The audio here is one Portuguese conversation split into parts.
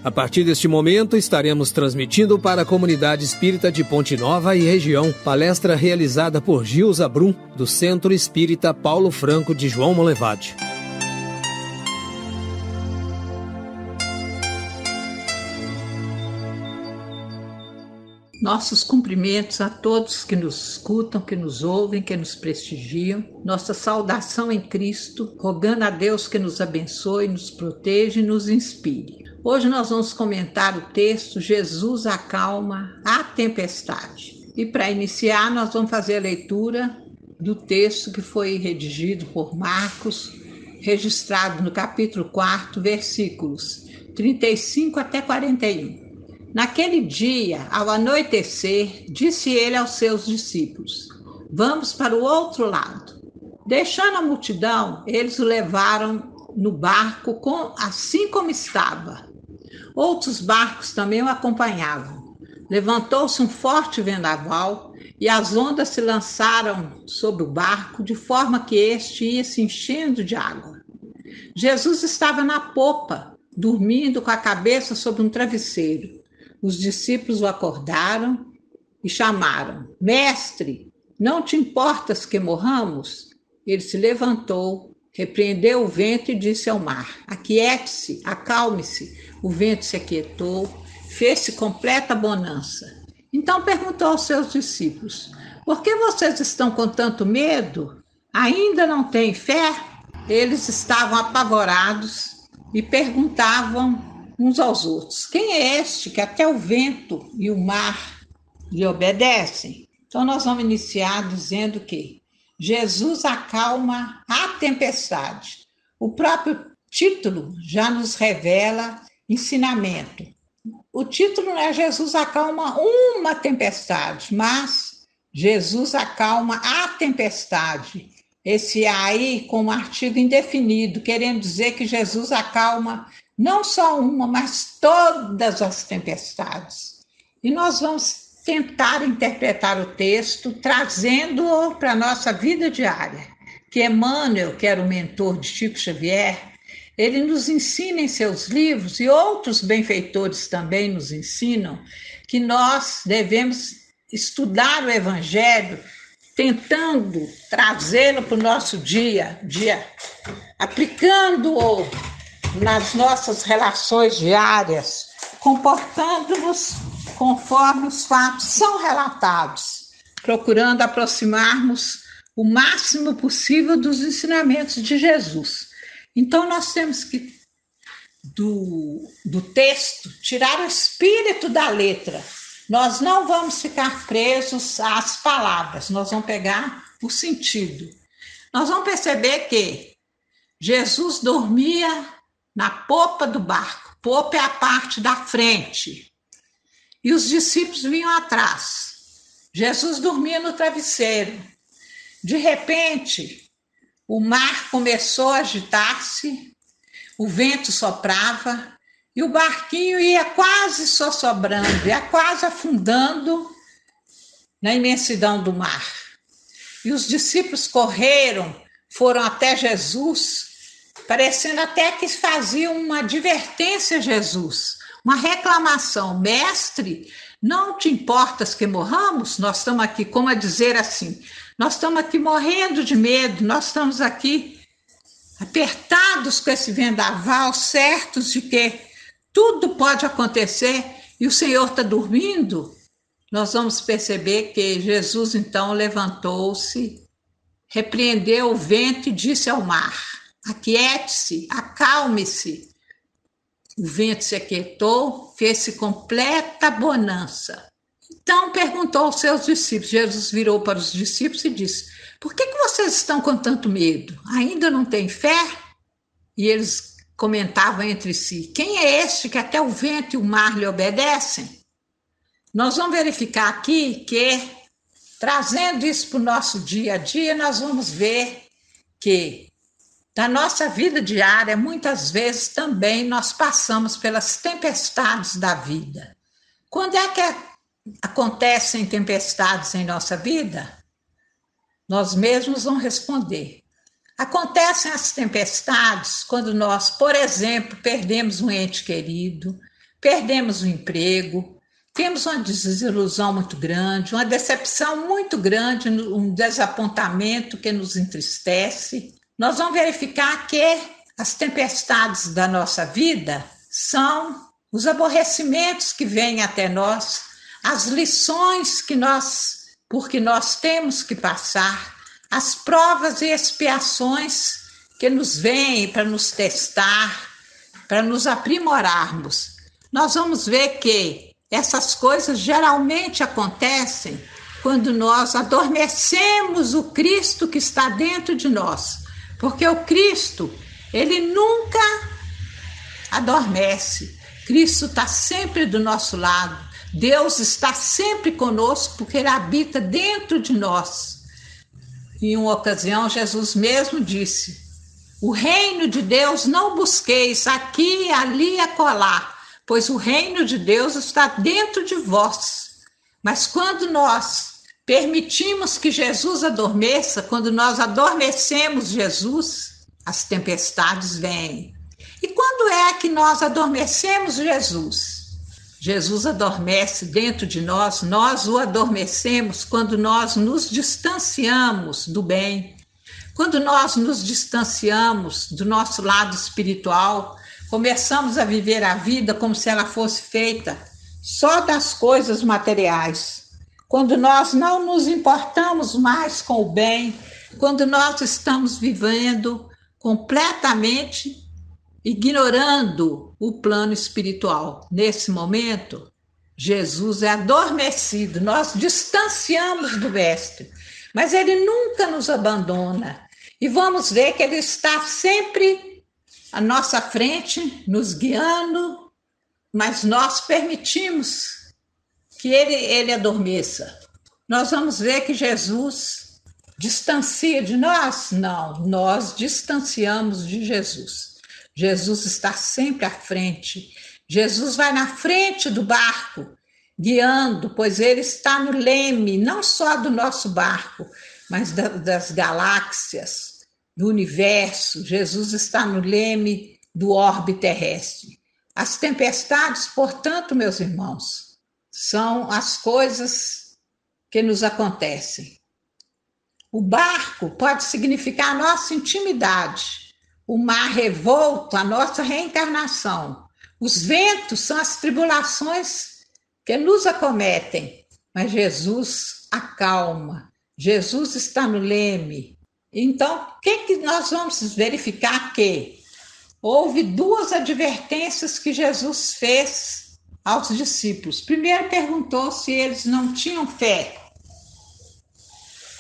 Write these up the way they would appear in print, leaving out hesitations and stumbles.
A partir deste momento, estaremos transmitindo para a comunidade espírita de Ponte Nova e região, palestra realizada por Gilza Brum, do Centro Espírita Paulo Franco de João Monlevade. Nossos cumprimentos a todos que nos escutam, que nos ouvem, que nos prestigiam. Nossa saudação em Cristo, rogando a Deus que nos abençoe, nos proteja e nos inspire. Hoje nós vamos comentar o texto Jesus acalma a tempestade. E para iniciar, nós vamos fazer a leitura do texto que foi redigido por Marcos, registrado no capítulo 4, versículos 35 até 41. Naquele dia, ao anoitecer, disse ele aos seus discípulos: vamos para o outro lado. Deixando a multidão, eles o levaram no barco assim como estava. Outros barcos também o acompanhavam. Levantou-se um forte vendaval e as ondas se lançaram sobre o barco, de forma que este ia se enchendo de água. Jesus estava na popa, dormindo com a cabeça sobre um travesseiro. Os discípulos o acordaram e chamaram: Mestre, não te importas que morramos? Ele se levantou, repreendeu o vento e disse ao mar: aquiete-se, acalme-se. O vento se aquietou, fez-se completa bonança. Então perguntou aos seus discípulos: por que vocês estão com tanto medo? Ainda não têm fé? Eles estavam apavorados e perguntavam uns aos outros: quem é este que até o vento e o mar lhe obedecem? Então nós vamos iniciar dizendo que Jesus acalma a tempestade. O próprio título já nos revela ensinamento. O título não é Jesus acalma uma tempestade, mas Jesus acalma a tempestade. Esse aí com um artigo indefinido, querendo dizer que Jesus acalma não só uma, mas todas as tempestades. E nós vamos tentar interpretar o texto, trazendo-o para a nossa vida diária. Que Emmanuel, que era o mentor de Chico Xavier, ele nos ensina em seus livros, e outros benfeitores também nos ensinam, que nós devemos estudar o Evangelho, tentando trazê-lo para o nosso dia a dia, aplicando-o nas nossas relações diárias, comportando-nos conforme os fatos são relatados, procurando aproximarmos o máximo possível dos ensinamentos de Jesus. Então nós temos que, do texto, tirar o espírito da letra. Nós não vamos ficar presos às palavras, nós vamos pegar o sentido. Nós vamos perceber que Jesus dormia na popa do barco. Popa é a parte da frente. E os discípulos vinham atrás. Jesus dormia no travesseiro. De repente, o mar começou a agitar-se, o vento soprava e o barquinho ia quase sossobrando, ia quase afundando na imensidão do mar. E os discípulos correram, foram até Jesus, parecendo até que faziam uma advertência a Jesus, uma reclamação: mestre, não te importas que morramos? Nós estamos aqui, como a dizer assim, nós estamos aqui morrendo de medo, nós estamos aqui apertados com esse vendaval, certos de que tudo pode acontecer e o Senhor está dormindo. Nós vamos perceber que Jesus então levantou-se, repreendeu o vento e disse ao mar: aquiete-se, acalme-se. O vento se aquietou, fez-se completa bonança. Então perguntou aos seus discípulos. Jesus virou para os discípulos e disse: por que vocês estão com tanto medo? Ainda não têm fé? E eles comentavam entre si: quem é este que até o vento e o mar lhe obedecem? Nós vamos verificar aqui que, trazendo isso para o nosso dia a dia, nós vamos ver que na nossa vida diária, muitas vezes também nós passamos pelas tempestades da vida. Quando é que acontecem tempestades em nossa vida? Nós mesmos vamos responder. Acontecem as tempestades quando nós, por exemplo, perdemos um ente querido, perdemos o emprego, temos uma desilusão muito grande, uma decepção muito grande, um desapontamento que nos entristece. Nós vamos verificar que as tempestades da nossa vida são os aborrecimentos que vêm até nós, as lições porque nós temos que passar, as provas e expiações que nos vêm para nos testar, para nos aprimorarmos. Nós vamos ver que essas coisas geralmente acontecem quando nós adormecemos o Cristo que está dentro de nós, porque o Cristo, ele nunca adormece. Cristo está sempre do nosso lado. Deus está sempre conosco porque ele habita dentro de nós. Em uma ocasião, Jesus mesmo disse: o reino de Deus não busqueis aqui, ali e acolá, pois o reino de Deus está dentro de vós. Mas quando nós permitimos que Jesus adormeça, quando nós adormecemos Jesus, as tempestades vêm. E quando é que nós adormecemos Jesus? Jesus adormece dentro de nós, nós o adormecemos quando nós nos distanciamos do bem, quando nós nos distanciamos do nosso lado espiritual, começamos a viver a vida como se ela fosse feita só das coisas materiais. Quando nós não nos importamos mais com o bem, quando nós estamos vivendo completamente ignorando o plano espiritual. Nesse momento, Jesus é adormecido, nós distanciamos do Mestre, mas ele nunca nos abandona. E vamos ver que ele está sempre à nossa frente, nos guiando, mas nós permitimos que ele adormeça. Nós vamos ver que Jesus distancia de nós? Não, nós distanciamos de Jesus. Jesus está sempre à frente. Jesus vai na frente do barco, guiando, pois ele está no leme, não só do nosso barco, mas das galáxias, do universo. Jesus está no leme do orbe terrestre. As tempestades, portanto, meus irmãos, são as coisas que nos acontecem. O barco pode significar a nossa intimidade. O mar revolto, a nossa reencarnação. Os ventos são as tribulações que nos acometem, mas Jesus acalma. Jesus está no leme. Então, o que nós vamos verificar? Que houve duas advertências que Jesus fez aos discípulos. Primeiro, perguntou se eles não tinham fé.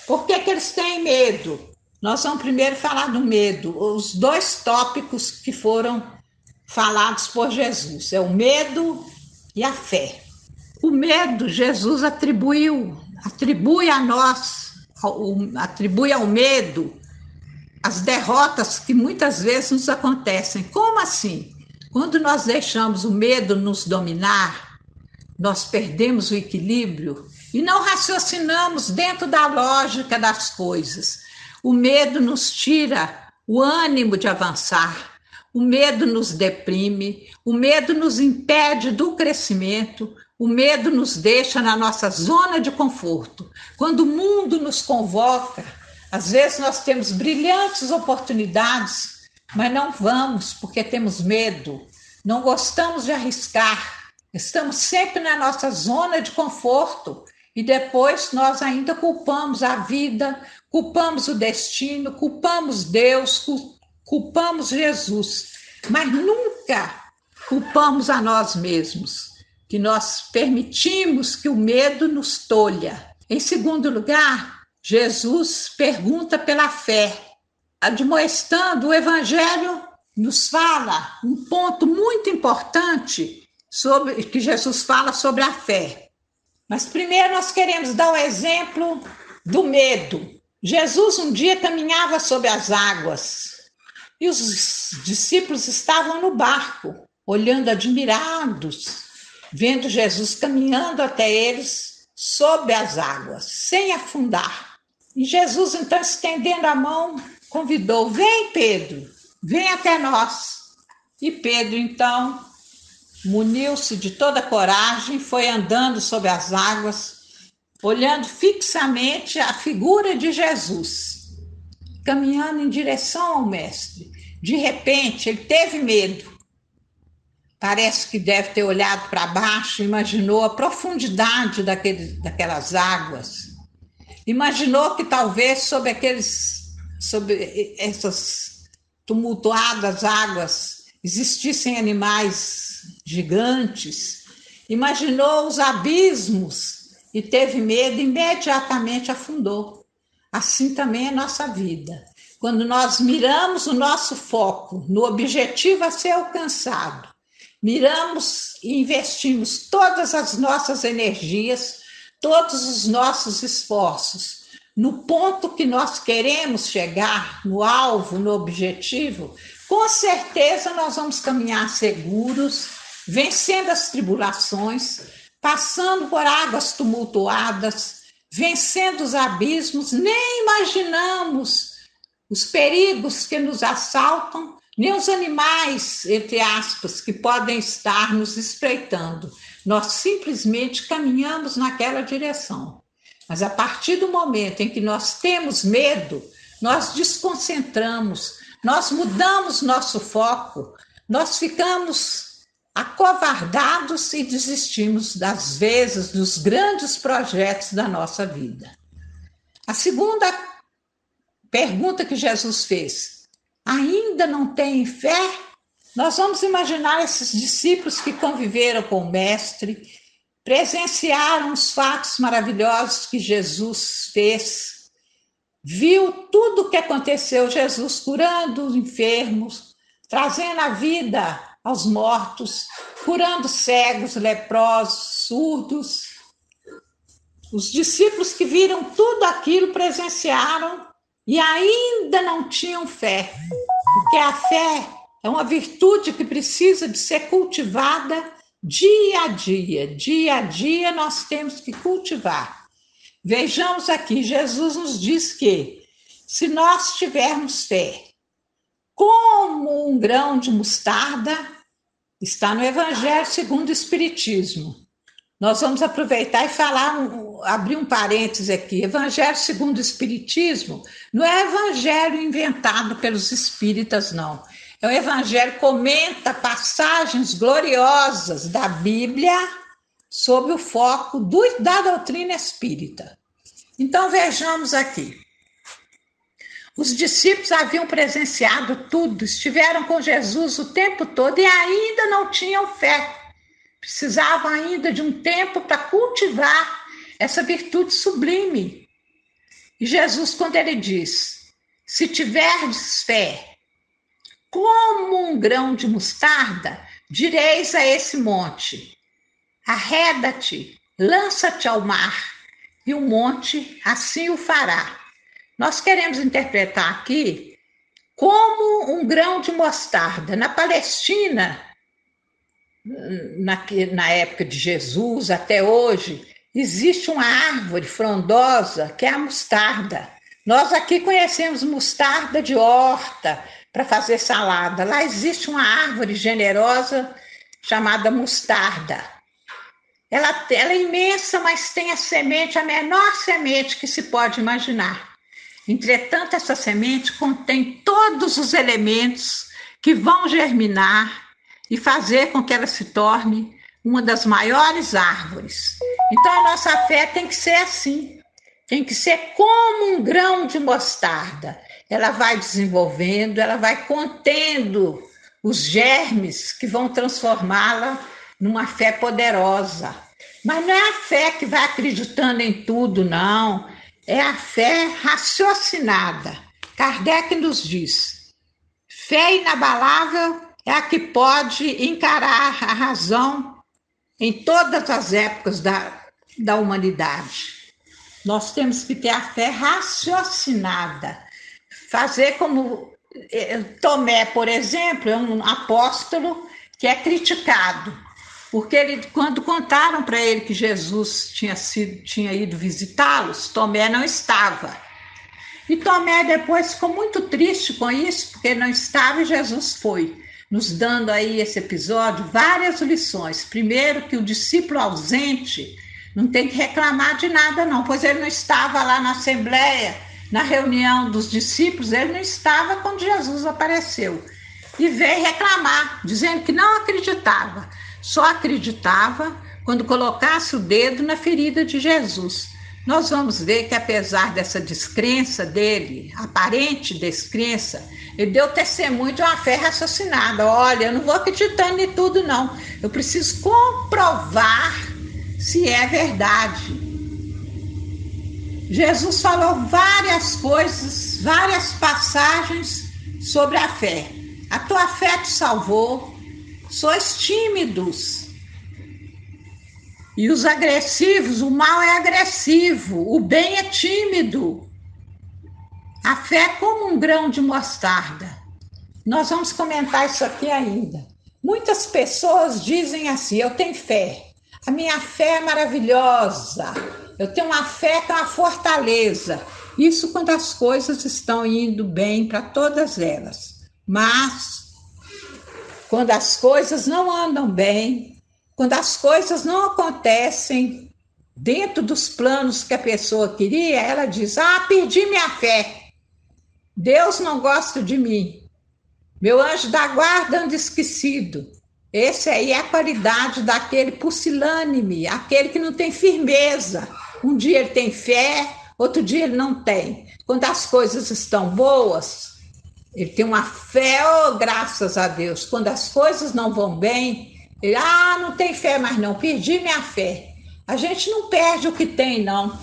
Por que eles têm medo? Nós vamos primeiro falar do medo, os dois tópicos que foram falados por Jesus, é o medo e a fé. O medo, Jesus atribui a nós, atribui ao medo as derrotas que muitas vezes nos acontecem. Como assim? Quando nós deixamos o medo nos dominar, nós perdemos o equilíbrio e não raciocinamos dentro da lógica das coisas. O medo nos tira o ânimo de avançar, o medo nos deprime, o medo nos impede do crescimento, o medo nos deixa na nossa zona de conforto. Quando o mundo nos convoca, às vezes nós temos brilhantes oportunidades, mas não vamos porque temos medo, não gostamos de arriscar, estamos sempre na nossa zona de conforto e depois nós ainda culpamos a vida, culpamos o destino, culpamos Deus, culpamos Jesus, mas nunca culpamos a nós mesmos, que nós permitimos que o medo nos tolha. Em segundo lugar, Jesus pergunta pela fé. Admoestando, o Evangelho nos fala um ponto muito importante que Jesus fala sobre a fé. Mas primeiro nós queremos dar o exemplo do medo. Jesus um dia caminhava sobre as águas e os discípulos estavam no barco, olhando admirados, vendo Jesus caminhando até eles sobre as águas, sem afundar. E Jesus, então, estendendo a mão, convidou: vem, Pedro, vem até nós. E Pedro, então, muniu-se de toda coragem, foi andando sobre as águas, olhando fixamente a figura de Jesus, caminhando em direção ao mestre. De repente, ele teve medo. Parece que deve ter olhado para baixo, imaginou a profundidade daquelas águas. Imaginou que talvez sobre essas tumultuadas águas existissem animais gigantes. Imaginou os abismos e teve medo, imediatamente afundou. Assim também é a nossa vida. Quando nós miramos o nosso foco no objetivo a ser alcançado, miramos e investimos todas as nossas energias, todos os nossos esforços no ponto que nós queremos chegar, no alvo, no objetivo, com certeza nós vamos caminhar seguros, vencendo as tribulações, passando por águas tumultuadas, vencendo os abismos, nem imaginamos os perigos que nos assaltam, nem os animais, entre aspas, que podem estar nos espreitando. Nós simplesmente caminhamos naquela direção. Mas a partir do momento em que nós temos medo, nós desconcentramos, nós mudamos nosso foco, nós ficamos acovardados e desistimos, das vezes, dos grandes projetos da nossa vida. A segunda pergunta que Jesus fez: ainda não têm fé? Nós vamos imaginar esses discípulos que conviveram com o Mestre, presenciaram os fatos maravilhosos que Jesus fez, viu tudo o que aconteceu, Jesus curando os enfermos, trazendo a vida aos mortos, curando cegos, leprosos, surdos. Os discípulos que viram tudo aquilo presenciaram e ainda não tinham fé, porque a fé é uma virtude que precisa de ser cultivada dia a dia. Dia a dia nós temos que cultivar. Vejamos aqui, Jesus nos diz que se nós tivermos fé como um grão de mostarda, está no Evangelho segundo o Espiritismo. Nós vamos aproveitar e abrir um parêntese aqui. Evangelho segundo o Espiritismo não é evangelho inventado pelos espíritas, não. É um evangelho que comenta passagens gloriosas da Bíblia sob o foco da doutrina espírita. Então vejamos aqui. Os discípulos haviam presenciado tudo, estiveram com Jesus o tempo todo e ainda não tinham fé. Precisavam ainda de um tempo para cultivar essa virtude sublime. E Jesus, quando ele diz: se tiverdes fé, como um grão de mostarda, direis a esse monte: arreda-te, lança-te ao mar, e o monte assim o fará. Nós queremos interpretar aqui como um grão de mostarda. Na Palestina, na época de Jesus, até hoje, existe uma árvore frondosa que é a mostarda. Nós aqui conhecemos mostarda de horta para fazer salada. Lá existe uma árvore generosa chamada mostarda. Ela é imensa, mas tem a semente, a menor semente que se pode imaginar. Entretanto, essa semente contém todos os elementos que vão germinar e fazer com que ela se torne uma das maiores árvores. Então, a nossa fé tem que ser assim, tem que ser como um grão de mostarda. Ela vai desenvolvendo, ela vai contendo os germes que vão transformá-la numa fé poderosa. Mas não é a fé que vai acreditando em tudo, não. É a fé raciocinada. Kardec nos diz: fé inabalável é a que pode encarar a razão em todas as épocas da humanidade. Nós temos que ter a fé raciocinada. Fazer como Tomé, por exemplo, é um apóstolo que é criticado, porque quando contaram para ele que Jesus tinha ido visitá-los, Tomé não estava. E Tomé depois ficou muito triste com isso, porque não estava e Jesus foi. nos dando aí esse episódio várias lições. Primeiro, que o discípulo ausente não tem que reclamar de nada, não, pois ele não estava lá na assembleia, na reunião dos discípulos, ele não estava quando Jesus apareceu. E veio reclamar, dizendo que não acreditava. Só acreditava quando colocasse o dedo na ferida de Jesus. Nós vamos ver que, apesar dessa descrença dele, aparente descrença, ele deu testemunho de uma fé raciocinada. Olha, eu não vou acreditando em tudo, não. Eu preciso comprovar se é verdade. Jesus falou várias coisas, várias passagens sobre a fé. A tua fé te salvou. Sois tímidos. E os agressivos, o mal é agressivo, o bem é tímido. A fé é como um grão de mostarda. Nós vamos comentar isso aqui ainda. Muitas pessoas dizem assim, eu tenho fé, a minha fé é maravilhosa, eu tenho uma fé que é uma fortaleza. Isso quando as coisas estão indo bem para todas elas. Mas, quando as coisas não andam bem, quando as coisas não acontecem dentro dos planos que a pessoa queria, ela diz, perdi minha fé. Deus não gosta de mim. Meu anjo da guarda anda esquecido. Esse aí é a qualidade daquele pusilânime, aquele que não tem firmeza. Um dia ele tem fé, outro dia ele não tem. Quando as coisas estão boas, ele tem uma fé, graças a Deus. Quando as coisas não vão bem, ele, não tem fé mais não, perdi minha fé. A gente não perde o que tem, não.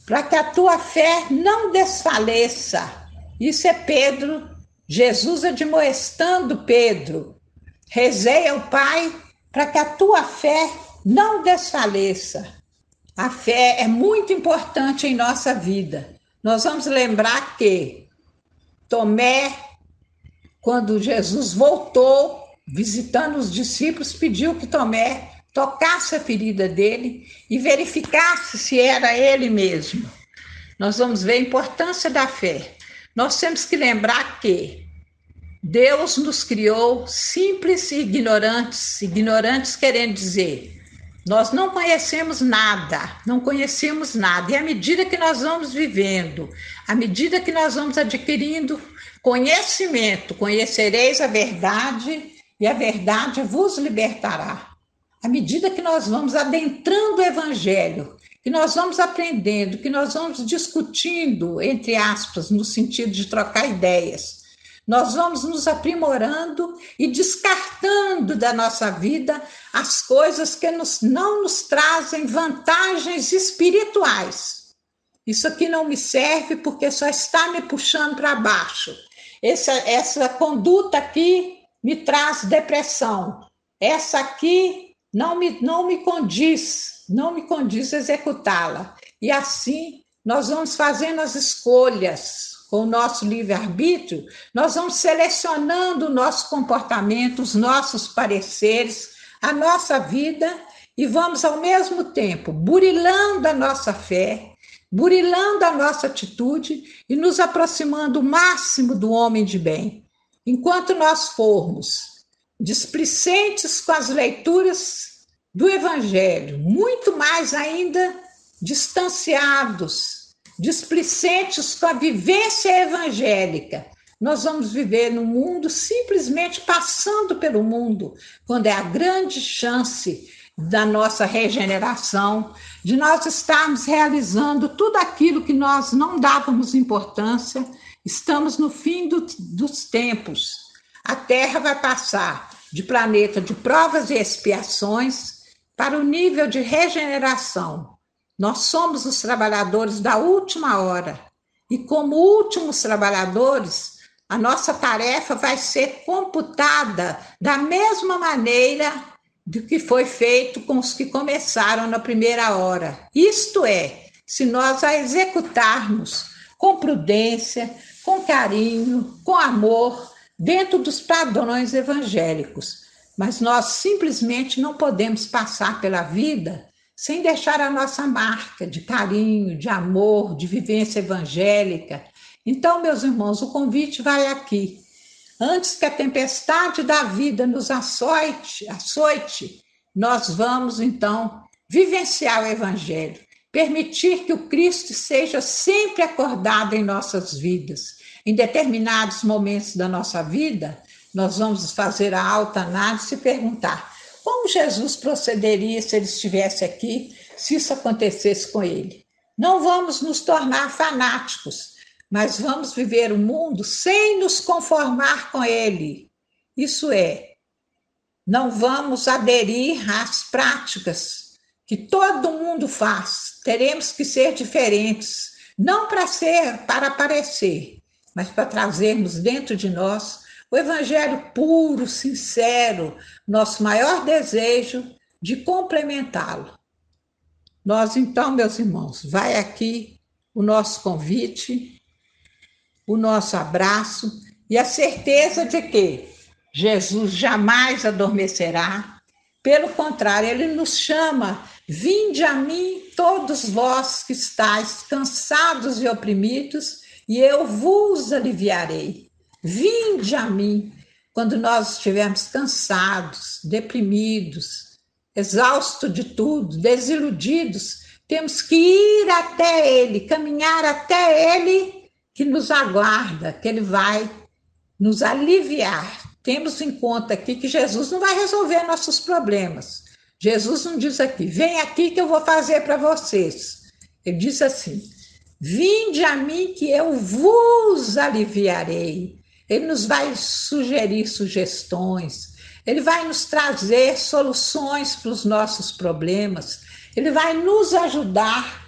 Para que a tua fé não desfaleça. Isso é Pedro, Jesus admoestando Pedro. Rezei ao Pai para que a tua fé não desfaleça. A fé é muito importante em nossa vida. Nós vamos lembrar que Tomé, quando Jesus voltou, visitando os discípulos, pediu que Tomé tocasse a ferida dele e verificasse se era ele mesmo. Nós vamos ver a importância da fé. Nós temos que lembrar que Deus nos criou simples e ignorantes. Ignorantes querendo dizer, nós não conhecemos nada. E à medida que nós vamos vivendo, à medida que nós vamos adquirindo conhecimento, conhecereis a verdade e a verdade vos libertará. À medida que nós vamos adentrando o Evangelho, que nós vamos aprendendo, que nós vamos discutindo, entre aspas, no sentido de trocar ideias, nós vamos nos aprimorando e descartando da nossa vida as coisas que não nos trazem vantagens espirituais. Isso aqui não me serve porque só está me puxando para baixo. Essa conduta aqui me traz depressão. Essa aqui não me condiz executá-la. E assim nós vamos fazendo as escolhas com o nosso livre-arbítrio, nós vamos selecionando o nosso comportamento, os nossos pareceres, a nossa vida e vamos ao mesmo tempo burilando a nossa fé, burilando a nossa atitude e nos aproximando o máximo do homem de bem. Enquanto nós formos displicentes com as leituras do Evangelho, muito mais ainda distanciados, displicentes com a vivência evangélica, nós vamos viver no mundo simplesmente passando pelo mundo, quando é a grande chance da nossa regeneração, de nós estarmos realizando tudo aquilo que nós não dávamos importância. Estamos no fim dos tempos. A Terra vai passar de planeta de provas e expiações para o nível de regeneração. Nós somos os trabalhadores da última hora. E como últimos trabalhadores, a nossa tarefa vai ser computada da mesma maneira do que foi feito com os que começaram na primeira hora. Isto é, se nós a executarmos com prudência, com carinho, com amor, dentro dos padrões evangélicos. Mas nós simplesmente não podemos passar pela vida sem deixar a nossa marca de carinho, de amor, de vivência evangélica. Então, meus irmãos, o convite vai aqui. Antes que a tempestade da vida nos açoite, nós vamos, então, vivenciar o Evangelho, permitir que o Cristo seja sempre acordado em nossas vidas. Em determinados momentos da nossa vida, nós vamos fazer a autoanálise e perguntar como Jesus procederia se ele estivesse aqui, se isso acontecesse com ele. Não vamos nos tornar fanáticos, mas vamos viver o mundo sem nos conformar com ele. Isso é, não vamos aderir às práticas que todo mundo faz. Teremos que ser diferentes, não para parecer, mas para trazermos dentro de nós o Evangelho puro, sincero, nosso maior desejo de complementá-lo. Nós, então, meus irmãos, vai aqui o nosso convite, o nosso abraço e a certeza de que Jesus jamais adormecerá. Pelo contrário, ele nos chama: vinde a mim todos vós que estáis cansados e oprimidos, e eu vos aliviarei. Vinde a mim. Quando nós estivermos cansados, deprimidos, exaustos de tudo, desiludidos, temos que ir até ele, caminhar até ele, que nos aguarda, que ele vai nos aliviar. Temos em conta aqui que Jesus não vai resolver nossos problemas. Jesus não diz aqui, vem aqui que eu vou fazer para vocês. Ele diz assim, vinde a mim que eu vos aliviarei. Ele nos vai sugerir sugestões, ele vai nos trazer soluções para os nossos problemas, ele vai nos ajudar